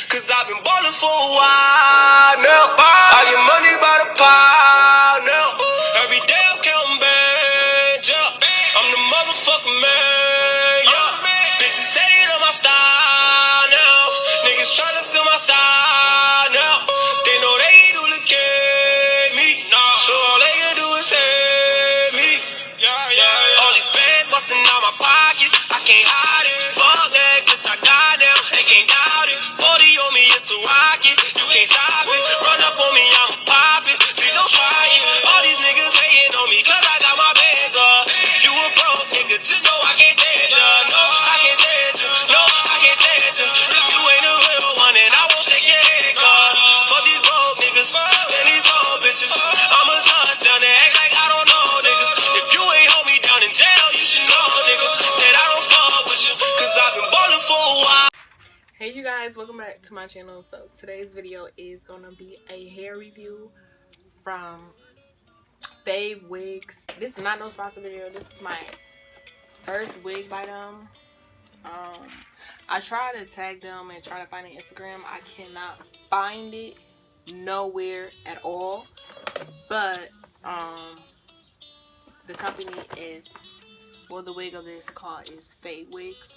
Cause I've been ballin' for a while now. I get money by the pile now. Every day I'm counting bands, yeah. I'm the motherfucking man, yeah. Bitches hating on my style now. Niggas tryna steal my style now. They know they can duplicate me, so all they can do is hate me. All these bands bustin' out my pocket, I can't hide it. Fuck that, bitch, I got them, they can't doubt it. 40 on me, it's a rocket, you can't stop it. Run up on me, I'ma pop it, please don't try it. All these niggas hating on me, cause I got my bands up. If you a broke nigga, just know I can't stand ya. No, I can't stand ya, no, I can't stand ya. If you ain't a real one, then I won't shake your head, cause fuck these broke niggas, and these old bitches. I'm a touchdown, they act like I don't know niggas. If you ain't hold me down in jail, you should know, nigga, that I don't fuck with you, cause I've been ballin' for a while. Hey you guys, welcome back to my channel. So today's video is gonna be a hair review from Fave Wigs. This is not no sponsor video. This is my first wig by them. I tried to tag them and try to find an Instagram. I cannot find it nowhere at all. But the company is, well, the wig of this called is Fave Wigs.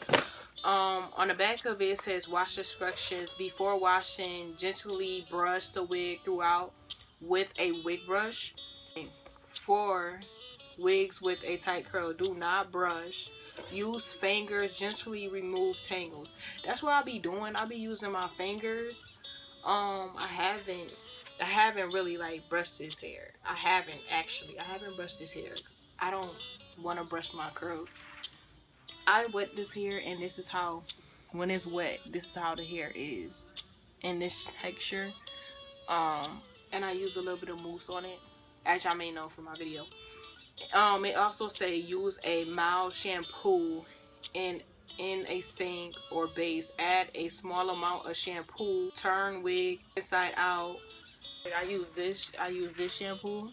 On the back of it says wash instructions. Before washing, gently brush the wig throughout with a wig brush. For wigs with a tight curl, do not brush. Use fingers, gently remove tangles. That's what I'll be doing. I'll be using my fingers. I haven't really like brushed this hair. I haven't brushed this hair. I don't want to brush my curls. I wet this hair, and this is how, when it's wet, this is how the hair is in this texture. And I use a little bit of mousse on it, as y'all may know from my video. It also say use a mild shampoo in a sink or base. Add a small amount of shampoo. Turn wig inside out. I use this shampoo.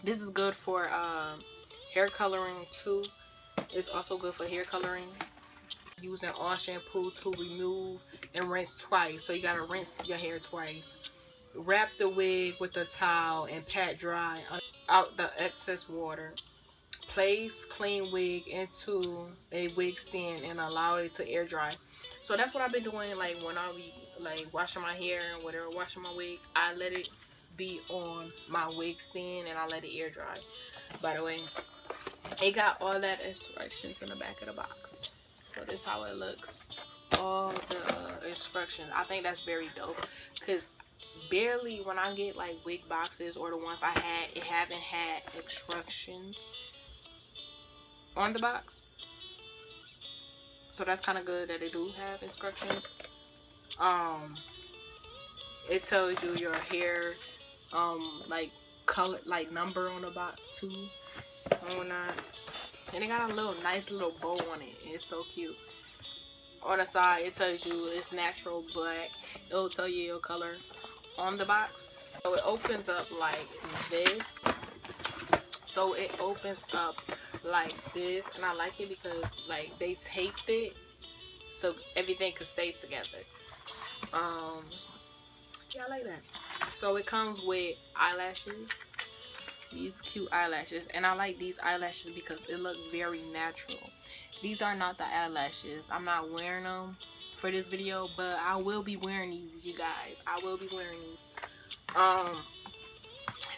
This is good for hair coloring too. It's also good for hair coloring. Using all shampoo to remove and rinse twice. So you gotta rinse your hair twice. Wrap the wig with a towel and pat dry out the excess water. Place clean wig into a wig stand and allow it to air dry. So that's what I've been doing. Like when I be like washing my hair and whatever, washing my wig, I let it be on my wig stand and I let it air dry. By the way, it got all that instructions in the back of the box. So this is how it looks. All the instructions. I think that's very dope, because barely when I get like wig boxes or the ones I had, it haven't had instructions on the box. So that's kind of good that they do have instructions. It tells you your hair like color, like number on the box too. And it got a nice little bow on it. It's so cute. On the side it tells you it's natural black. It'll tell you your color on the box. So it opens up like this. And I like it because like they taped it so everything could stay together. Yeah, I like that. So it comes with eyelashes. These cute eyelashes, and I like these eyelashes because it look very natural. These are not the eyelashes. I'm not wearing them for this video, but I will be wearing these, you guys. I will be wearing these.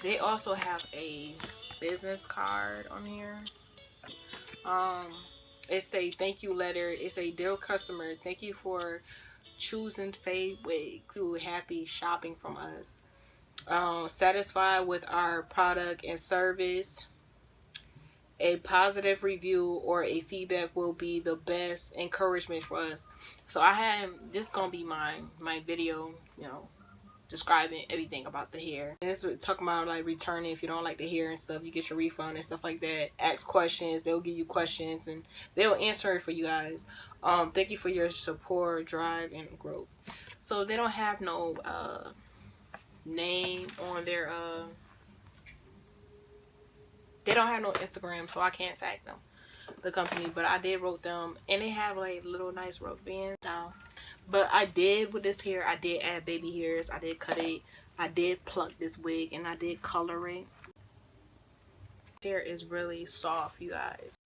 They also have a business card on here. It's a thank you letter. It's a dear customer, thank you for choosing Fave Wigs. Happy shopping from us. Satisfied with our product and service. A positive review or a feedback will be the best encouragement for us. So I have this gonna be my video, you know, describing everything about the hair. And it's talking about like returning if you don't like the hair and stuff. You get your refund and stuff like that. Ask questions. They'll give you questions and they'll answer it for you guys. Thank you for your support, drive, and growth. So they don't have no name on their they don't have no Instagram, so I can't tag them, the company, but I did wrote them, and they have like little nice rubber bands now. But I did with this hair, I did add baby hairs. I did cut it. I did pluck this wig and I did color it. Hair is really soft, you guys.